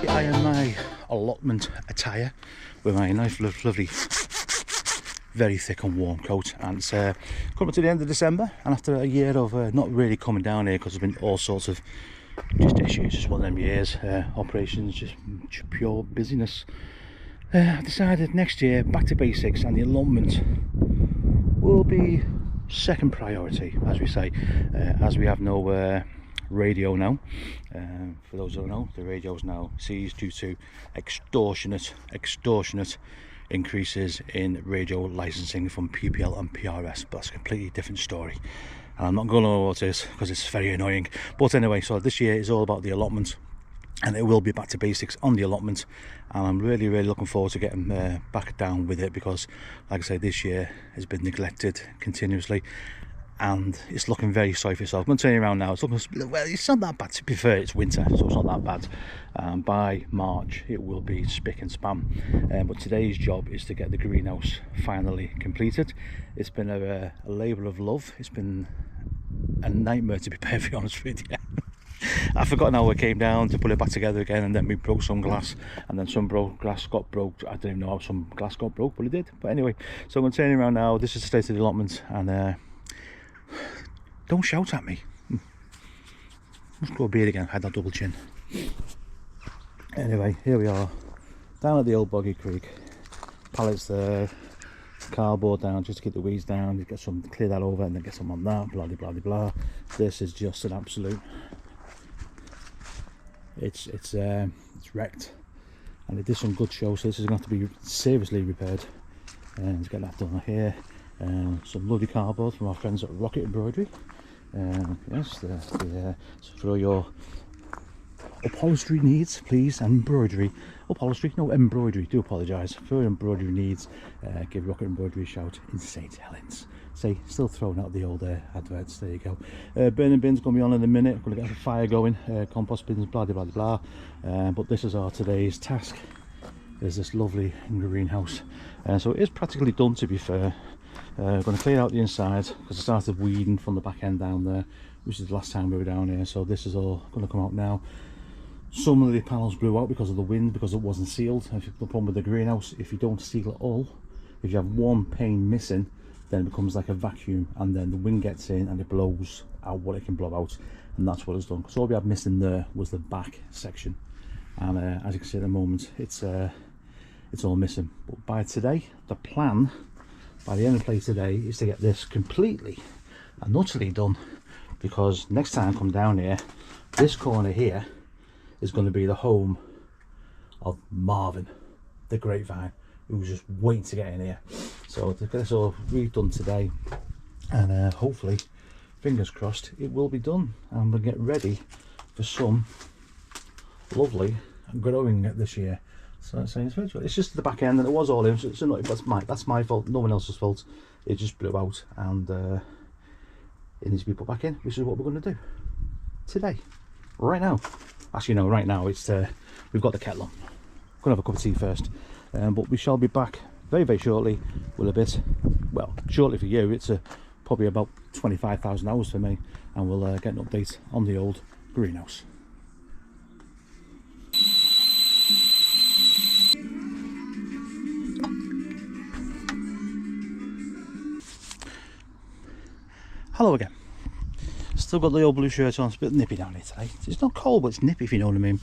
I am my allotment attire with my nice lovely very thick and warm coat, and it's coming to the end of December, and after a year of not really coming down here because there's been all sorts of just issues, just one of them years, operations, just pure busyness, I decided next year back to basics, and the allotment will be second priority, as we say, as we have no radio now. For those who don't know, the radio's now seized due to extortionate increases in radio licensing from PPL and PRS, but that's a completely different story, and I'm not going to know what it is because it's very annoying. But anyway, so this year is all about the allotment, and it will be back to basics on the allotment, and I'm really looking forward to getting back down with it, because like I say, this year has been neglected continuously, and it's looking very sorry for yourself. I'm going to turn you around now. It's looking, well, it's not that bad, to be fair, it's winter, so it's not that bad. By March it will be spick and span, but today's job is to get the greenhouse finally completed. It's been a labour of love. It's been a nightmare, to be perfectly honest with you. I've forgotten how it came down to put it back together again, and then we broke some glass, and then some glass got broke. I don't even know how some glass got broke, but it did. But anyway, so I'm going to turn you around now. This is the state of the allotment, and don't shout at me. Let's grow a beard again. I had that double chin. Anyway, here we are, down at the old Boggy Creek. Pallets there, cardboard down just to keep the weeds down. You get some, clear that over, and then get some on that. Blah blah blah blah. This is just an absolute. It's wrecked, and it did some good show. So this is going to have to be seriously repaired, and let's get that done here. Some lovely cardboard from our friends at Rocket Embroidery. Yes, so for all your upholstery needs, please, and embroidery. Embroidery, do apologise. For your embroidery needs, give Rocket Embroidery a shout in St Helens. Say, still throwing out the old adverts, there you go. Burning bin's going to be on in a minute. Going to get the fire going, compost bins, blah blah blah blah. But this is our today's task, is this lovely greenhouse. So it is practically done, to be fair. Going to clear out the inside, because I started weeding from the back end down there, which is the last time we were down here. So this is all going to come out now. Some of the panels blew out because of the wind, because it wasn't sealed. The problem with the greenhouse, if you don't seal it all, if you have one pane missing, then it becomes like a vacuum, and then the wind gets in and it blows out what it can blow out, and that's what it's done. Because all we had missing there was the back section, and as you can see at the moment, it's all missing. But by today, the plan, by the end of the play today, is to get this completely and utterly done, because next time I come down here, this corner here is going to be the home of Marvin the grapevine, who's just waiting to get in here. So to get this all redone today, and hopefully, fingers crossed, it will be done, and we'll get ready for some lovely growing this year. So it's just the back end, and it was all in, so it's not, that's my fault, no one else's fault. It just blew out, and it needs to be put back in, which is what we're going to do today, right now. Actually no, right now it's we've got the kettle on. I'm going to have a cup of tea first, but we shall be back very shortly with a bit, well, shortly for you, it's probably about 25,000 hours for me, and we'll get an update on the old greenhouse. Hello again. Still got the old blue shirt on. It's a bit nippy down here today. It's not cold, but it's nippy, if you know what I mean.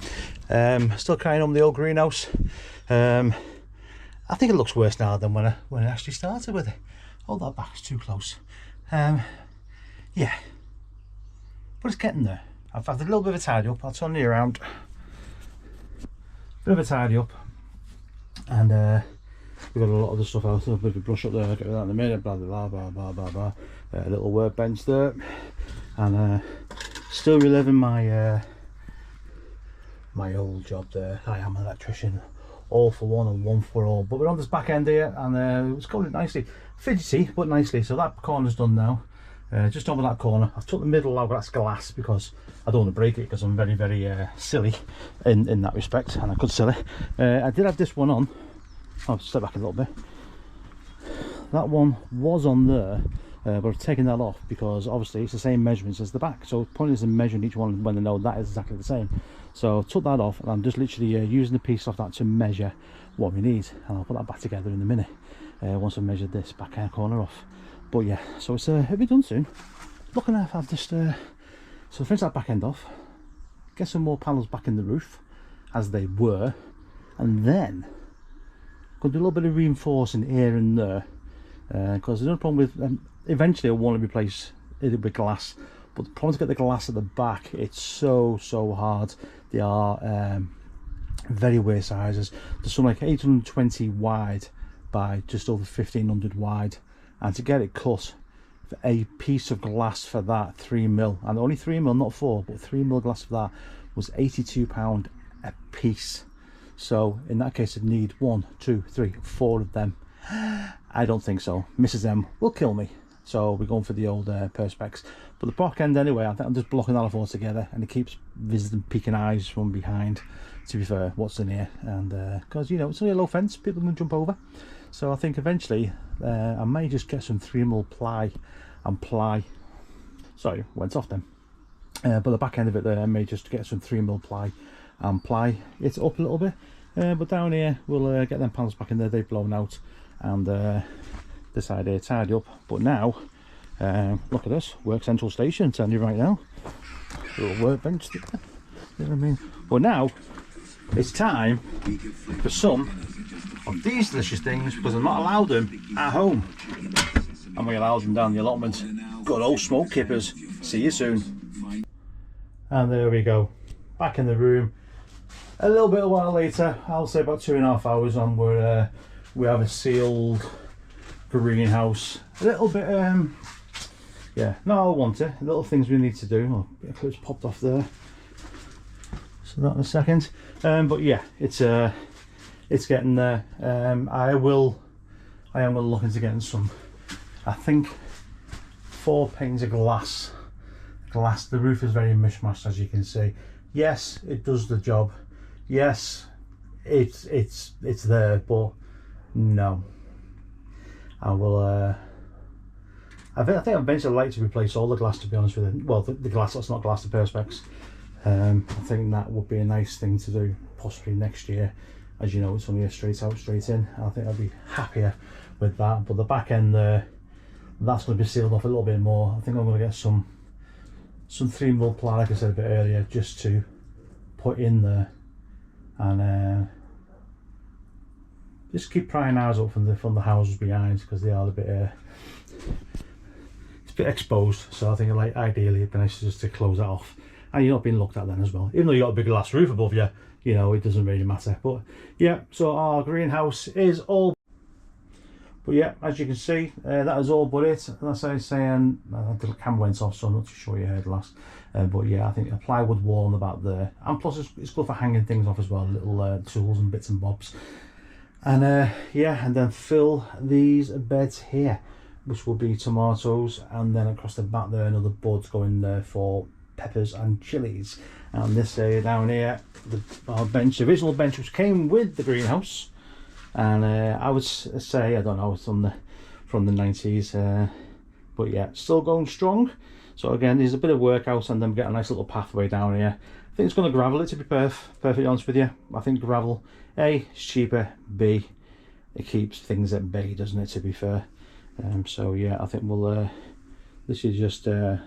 Still carrying on the old greenhouse. I think it looks worse now than when I actually started with it. Hold that back, it's too close. Yeah, but it's getting there. I've had a little bit of a tidy up. I'll turn you around. Bit of a tidy up, and we've got a lot of the stuff out. A bit of a brush up there. I'll get that in a minute. Blah blah blah blah blah blah. A little workbench there, and still reliving my my old job there. I am an electrician, all for one and one for all. But we're on this back end here, and it's going nicely, fidgety but nicely. So that corner's done now. Just over that corner, I've took the middle out, that's glass, because I don't want to break it, because I'm very silly in that respect, and I could sell it. I did have this one on. I'll step back a little bit. That one was on there, but I've taken that off because obviously it's the same measurements as the back, so the point is in measuring each one when they know that is exactly the same. So I took that off, and I'm just literally using the piece off that to measure what we need, and I'll put that back together in a minute once I've measured this back corner off. But yeah, so it's it'll be done soon. Looking at, I've just so finish that back end off, get some more panels back in the roof as they were, and then could do a little bit of reinforcing here and there, because there's no problem with eventually I want to replace it with glass, but the problem to get the glass at the back, it's so hard. They are very weird sizes. There's some like 820 wide by just over 1500 wide, and to get it cut, a piece of glass for that, 3mm, and only 3mm, not 4, but 3mm glass for that was £82 a piece. So in that case I'd need 1, 2, 3, 4 of them. I don't think so. Mrs. M will kill me. So we're going for the old perspex. But the back end anyway, I think I'm just blocking that off all together, and it keeps visiting, peeking eyes from behind, to be fair, what's in here. And because, you know, it's only a low fence, people can jump over. So I think eventually I may just get some 3mm ply and ply. Sorry, went off then. But the back end of it there, I may just get some 3mm ply and ply it up a little bit. But down here, we'll get them panels back in there, they've blown out, and this side here tidy up. But now, look at this, work central station, telling you right now. Little workbench there, you know what I mean? But now, it's time for some of these delicious things, because I'm not allowed them at home. I'm going to allow them down the allotment. Good old smoke kippers. See you soon. And there we go, back in the room. A little bit a while later, I'll say about 2.5 hours on, we have a sealed greenhouse. A little bit, yeah, no, I want it. Little things we need to do. Oh, bit of clips popped off there. So that in a second. But yeah, it's getting there. I am looking to getting some, I think, 4 panes of glass. The roof is very mishmashed, as you can see. Yes, it does the job. Yes, it's there, but no. I will. I think eventually I'd like to replace all the glass, to be honest with you. Well, the glass that's not glass, the perspex. I think that would be a nice thing to do, possibly next year. As you know, it's only a straight out, straight in. I think I'd be happier with that. But the back end there, that's going to be sealed off a little bit more. I think I'm going to get some 3mm ply, like I said a bit earlier, just to put in there, and just keep prying eyes up from the houses behind, because they are a bit it's a bit exposed. So I think, like, ideally it'd be nice just to close that off, and you're not being looked at then as well. Even though you got a big glass roof above you, you know, it doesn't really matter. But yeah, so our greenhouse is all. But yeah, as you can see, that is all but it. As I was saying, the camera went off, so I'm not too sure you heard last. But yeah, I think a plywood wall on the back there, and plus it's good for hanging things off as well, little tools and bits and bobs. And yeah, and then fill these beds here, which will be tomatoes, and then across the back there another bud's going there for peppers and chilies. And this area down here, our bench, the original bench which came with the greenhouse. And I would say, I don't know, it's from the 90s, but yeah, still going strong. So again, there's a bit of workout, and then get a nice little pathway down here. I think it's going to gravel it, to be perfectly honest with you. I think gravel, A, is cheaper, B, it keeps things at bay, doesn't it, to be fair. So yeah, I think we'll this is just up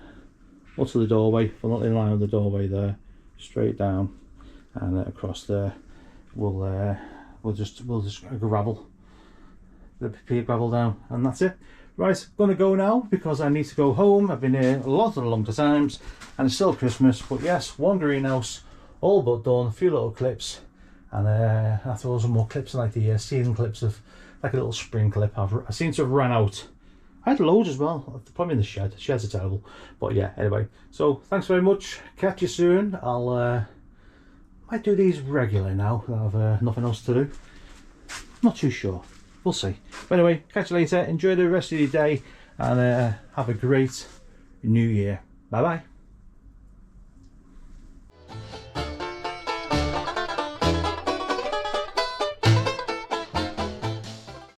to the doorway, well, not in line with the doorway there, straight down, and across there we'll just gravel the pea gravel down, and that's it. Right, I'm gonna go now because I need to go home. I've been here a lot of longer times, and it's still Christmas. But yes, one greenhouse all but done. A few little clips, and I throw some more clips, like the season clips of, like a little spring clip. I seem to have ran out. I had loads as well, probably in the shed. Sheds are terrible, but yeah, anyway, so thanks very much, catch you soon. I'll might do these regularly now that I've nothing else to do. Not too sure, we'll see. But anyway, catch you later, enjoy the rest of your day, and have a great new year. Bye bye.